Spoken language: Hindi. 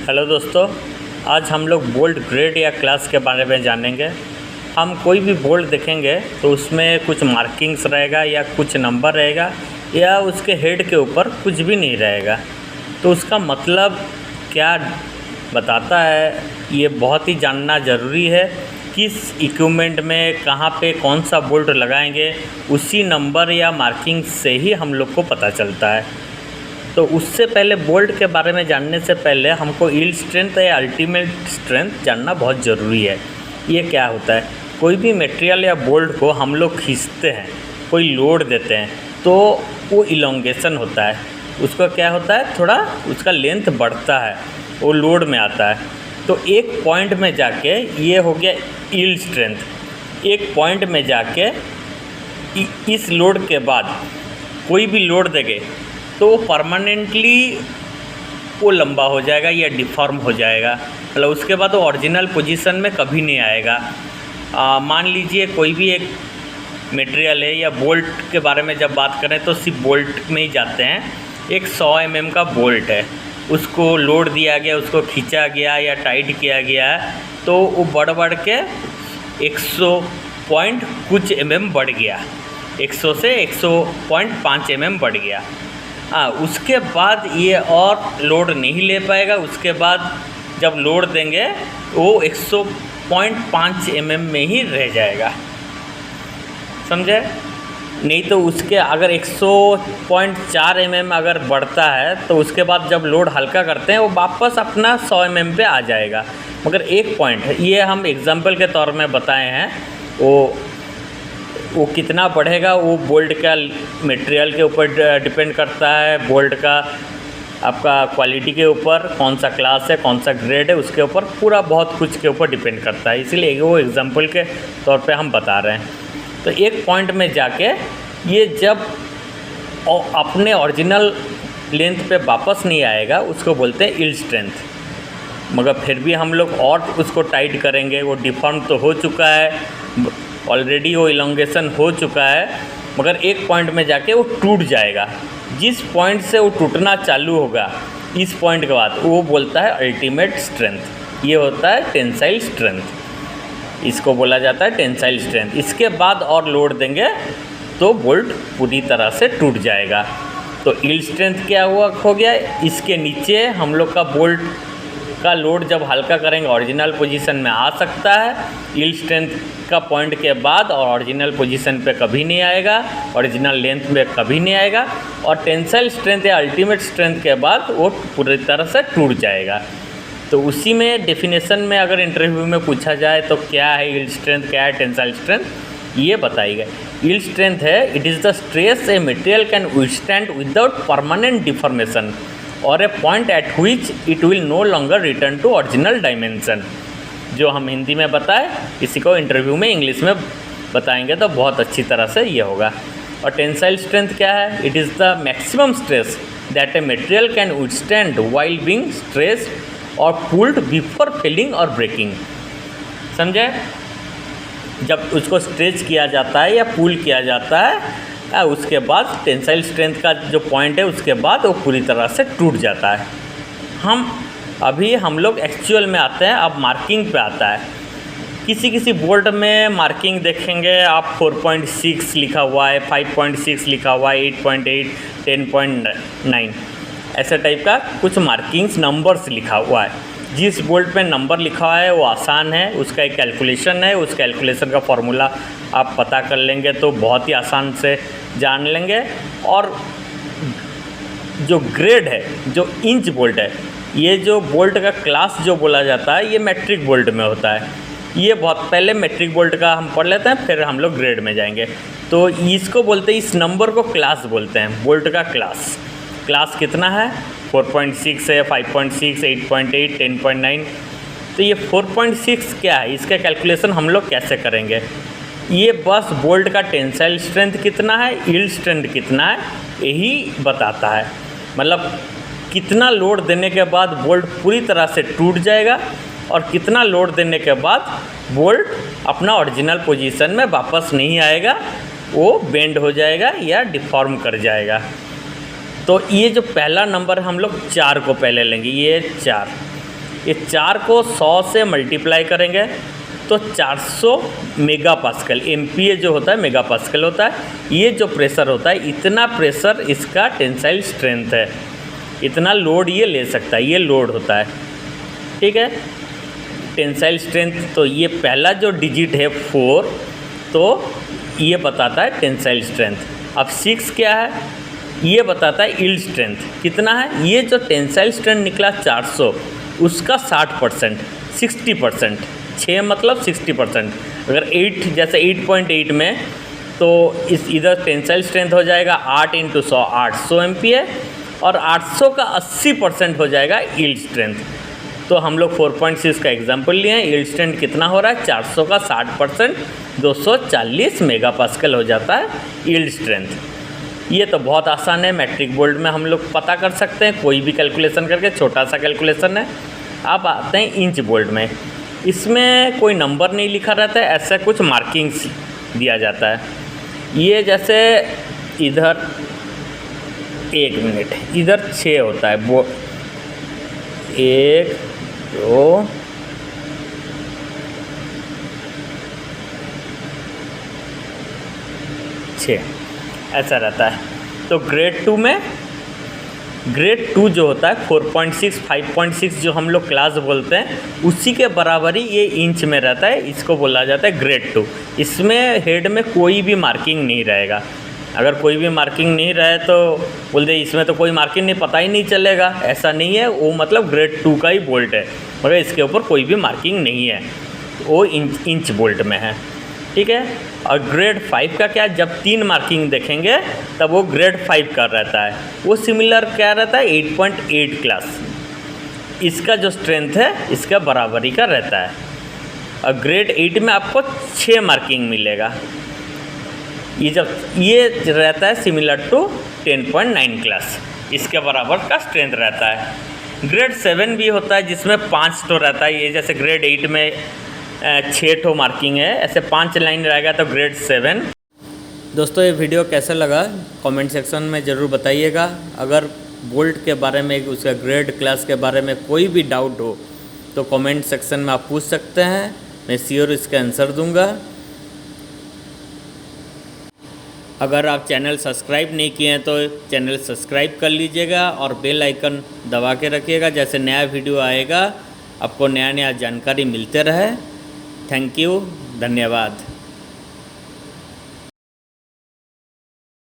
हेलो दोस्तों, आज हम लोग बोल्ट ग्रेड या क्लास के बारे में जानेंगे। हम कोई भी बोल्ट देखेंगे तो उसमें कुछ मार्किंग्स रहेगा या कुछ नंबर रहेगा या उसके हेड के ऊपर कुछ भी नहीं रहेगा। तो उसका मतलब क्या बताता है, ये बहुत ही जानना ज़रूरी है। किस इक्विपमेंट में कहाँ पे कौन सा बोल्ट लगाएंगे, उसी नंबर या मार्किंग से ही हम लोग को पता चलता है। तो उससे पहले बोल्ट के बारे में जानने से पहले हमको यील्ड स्ट्रेंथ या अल्टीमेट स्ट्रेंथ जानना बहुत ज़रूरी है। ये क्या होता है, कोई भी मटेरियल या बोल्ट को हम लोग खींचते हैं, कोई लोड देते हैं तो वो इलोंगेशन होता है। उसका क्या होता है, थोड़ा उसका लेंथ बढ़ता है, वो लोड में आता है। तो एक पॉइंट में जाके ये हो गया यील्ड स्ट्रेंथ। एक पॉइंट में जाके इस लोड के बाद कोई भी लोड देंगे तो वो परमानेंटली वो लंबा हो जाएगा या डिफॉर्म हो जाएगा, मतलब उसके बाद वो ओरिजिनल पोजीशन में कभी नहीं आएगा। मान लीजिए कोई भी एक मटेरियल है या बोल्ट के बारे में जब बात करें तो सिर्फ बोल्ट में ही जाते हैं। एक 100 mm का बोल्ट है, उसको लोड दिया गया, उसको खींचा गया या टाइट किया गया है तो वो बढ़ के 100 पॉइंट कुछ mm बढ़ गया, 100 से 100.5 mm बढ़ गया। उसके बाद ये और लोड नहीं ले पाएगा। उसके बाद जब लोड देंगे वो 100.5 mm में ही रह जाएगा, समझे? नहीं तो उसके अगर 100.4 mm अगर बढ़ता है तो उसके बाद जब लोड हल्का करते हैं वो वापस अपना 100 mm पे आ जाएगा। मगर एक पॉइंट है, ये हम एग्जांपल के तौर में बताए हैं। वो कितना बढ़ेगा वो बोल्ट का मटेरियल के ऊपर डिपेंड करता है, बोल्ट का आपका क्वालिटी के ऊपर, कौन सा क्लास है, कौन सा ग्रेड है, उसके ऊपर पूरा बहुत कुछ के ऊपर डिपेंड करता है। इसीलिए वो एग्जांपल के तौर पे हम बता रहे हैं। तो एक पॉइंट में जाके ये जब अपने ओरिजिनल लेंथ पे वापस नहीं आएगा उसको बोलते हैं यील्ड स्ट्रेंथ। मगर फिर भी हम लोग और उसको टाइट करेंगे, वो डिफॉर्म तो हो चुका है ऑलरेडी, वो इलोंगेशन हो चुका है, मगर एक पॉइंट में जाके वो टूट जाएगा। जिस पॉइंट से वो टूटना चालू होगा इस पॉइंट के बाद वो बोलता है अल्टीमेट स्ट्रेंथ। ये होता है टेंसाइल स्ट्रेंथ, इसको बोला जाता है टेंसाइल स्ट्रेंथ। इसके बाद और लोड देंगे तो बोल्ट पूरी तरह से टूट जाएगा। तो यील्ड स्ट्रेंथ क्या हुआ हो गया, इसके नीचे हम लोग का बोल्ट का लोड जब हल्का करेंगे ओरिजिनल पोजीशन में आ सकता है। यील्ड स्ट्रेंथ का पॉइंट के बाद और ओरिजिनल पोजीशन पे कभी नहीं आएगा, ओरिजिनल लेंथ में कभी नहीं आएगा। और टेंसाइल स्ट्रेंथ या अल्टीमेट स्ट्रेंथ के बाद वो पूरी तरह से टूट जाएगा। तो उसी में डेफिनेशन में अगर इंटरव्यू में पूछा जाए तो क्या है यील्ड स्ट्रेंथ, क्या है टेंसाइल स्ट्रेंथ, ये बताइएगा। यील्ड स्ट्रेंथ है, it is the stress a material can withstand without permanent deformation और a point at which it will no longer return to original dimension. जो हम हिंदी में बताए, किसी को इंटरव्यू में इंग्लिश में बताएंगे तो बहुत अच्छी तरह से ये होगा। और टेंसाइल स्ट्रेंथ क्या है, it is the maximum stress that A material can withstand while being stressed और पुल्ड बिफोर फेलिंग और ब्रेकिंग। समझे? जब उसको स्ट्रेच किया जाता है या पुल किया जाता है उसके बाद टेंसाइल स्ट्रेंथ का जो पॉइंट है उसके बाद वो पूरी तरह से टूट जाता है। हम लोग एक्चुअल में आते हैं, अब मार्किंग पे आता है। किसी बोल्ट में मार्किंग देखेंगे आप 4.6 लिखा हुआ है, 5.6 लिखा हुआ है, 8.8, 10.9 ऐसे टाइप का कुछ मार्किंग्स नंबर्स लिखा हुआ है। जिस बोल्ट में नंबर लिखा हुआ है वो आसान है, उसका एक कैलकुलेशन है, उस कैलकुलेशन का फॉर्मूला आप पता कर लेंगे तो बहुत ही आसान से जान लेंगे। और जो ग्रेड है, जो इंच बोल्ट है, ये जो बोल्ट का क्लास जो बोला जाता है ये मैट्रिक बोल्ट में होता है। ये बहुत पहले मैट्रिक बोल्ट का हम पढ़ लेते हैं, फिर हम लोग ग्रेड में जाएंगे। तो इसको बोलते हैं, इस नंबर को क्लास बोलते हैं, बोल्ट का क्लास। क्लास कितना है, 4.6 है, 5.6, 8.8, 10.9। तो ये 4.6 क्या है, इसका कैलकुलेशन हम लोग कैसे करेंगे? ये बस बोल्ट का टेंसाइल स्ट्रेंथ कितना है, यील्ड स्ट्रेंथ कितना है, यही बताता है। मतलब कितना लोड देने के बाद बोल्ट पूरी तरह से टूट जाएगा और कितना लोड देने के बाद बोल्ट अपना ओरिजिनल पोजीशन में वापस नहीं आएगा, वो बेंड हो जाएगा या डिफॉर्म कर जाएगा। तो ये जो पहला नंबर हम लोग 4 को पहले लेंगे, ये 4। ये 4 को 100 से मल्टीप्लाई करेंगे तो 400 मेगा पास्कल, MPa जो होता है मेगा पास्कल होता है। ये जो प्रेशर होता है, इतना प्रेशर इसका टेंसाइल स्ट्रेंथ है, इतना लोड ये ले सकता है, ये लोड होता है। ठीक है, टेंसाइल स्ट्रेंथ। तो ये पहला जो डिजिट है 4, तो ये बताता है टेंसाइल स्ट्रेंथ। अब 6 क्या है, ये बताता है यील्ड स्ट्रेंथ कितना है। ये जो टेंसाइल स्ट्रेंथ निकला 400, उसका 60%, 60%, 6 मतलब 60%। अगर 8 जैसे 8.8 में, तो इस इधर टेंसाइल स्ट्रेंथ हो जाएगा 8 × 100, 800 MPa, और 800 का 80% हो जाएगा यील्ड स्ट्रेंथ। तो हम लोग 4.6 का एग्जाम्पल लिए हैं। यील्ड स्ट्रेंथ कितना हो रहा है, 400 का 60%, 240 मेगा पास्कल हो जाता है यील्ड स्ट्रेंथ। ये तो बहुत आसान है, मैट्रिक बोल्ट में हम लोग पता कर सकते हैं, कोई भी कैलकुलेशन करके, छोटा सा कैलकुलेशन है। आप आते हैं इंच बोल्ट में, इसमें कोई नंबर नहीं लिखा रहता है, ऐसा कुछ मार्किंग्स दिया जाता है। ये जैसे इधर 1 मिनट, इधर 6 होता है, वो 1 2 6 ऐसा रहता है। तो ग्रेड 2 में, ग्रेड 2 जो होता है 4.6, 5.6 जो हम लोग क्लास बोलते हैं, उसी के बराबर ही ये इंच में रहता है, इसको बोला जाता है ग्रेड 2। इसमें हेड में कोई भी मार्किंग नहीं रहेगा। अगर कोई भी मार्किंग नहीं रहे तो बोल दे इसमें तो कोई मार्किंग नहीं, पता ही नहीं चलेगा, ऐसा नहीं है। वो मतलब ग्रेड 2 का ही बोल्ट है, मगर इसके ऊपर कोई भी मार्किंग नहीं है, वो इंच बोल्ट में है। ठीक है। और ग्रेड 5 का क्या, जब 3 मार्किंग देखेंगे तब वो ग्रेड 5 का रहता है, वो सिमिलर क्या रहता है 8.8 क्लास। इसका जो स्ट्रेंथ है इसका बराबरी का रहता है। और ग्रेड 8 में आपको 6 मार्किंग मिलेगा। ये रहता है सिमिलर टू 10.9 क्लास, इसके बराबर का स्ट्रेंथ रहता है। ग्रेड 7 भी होता है जिसमें 5 तो रहता है। ये जैसे ग्रेड 8 में 6 ठो मार्किंग है, ऐसे 5 लाइन रहेगा तो ग्रेड 7। दोस्तों ये वीडियो कैसा लगा कमेंट सेक्शन में ज़रूर बताइएगा। अगर बोल्ट के बारे में, उसका ग्रेड क्लास के बारे में कोई भी डाउट हो तो कमेंट सेक्शन में आप पूछ सकते हैं, मैं श्योर इसका आंसर दूंगा। अगर आप चैनल सब्सक्राइब नहीं किए हैं तो चैनल सब्सक्राइब कर लीजिएगा और बेल आइकन दबा के रखिएगा, जैसे नया वीडियो आएगा आपको नया जानकारी मिलते रहे। थैंक यू, धन्यवाद।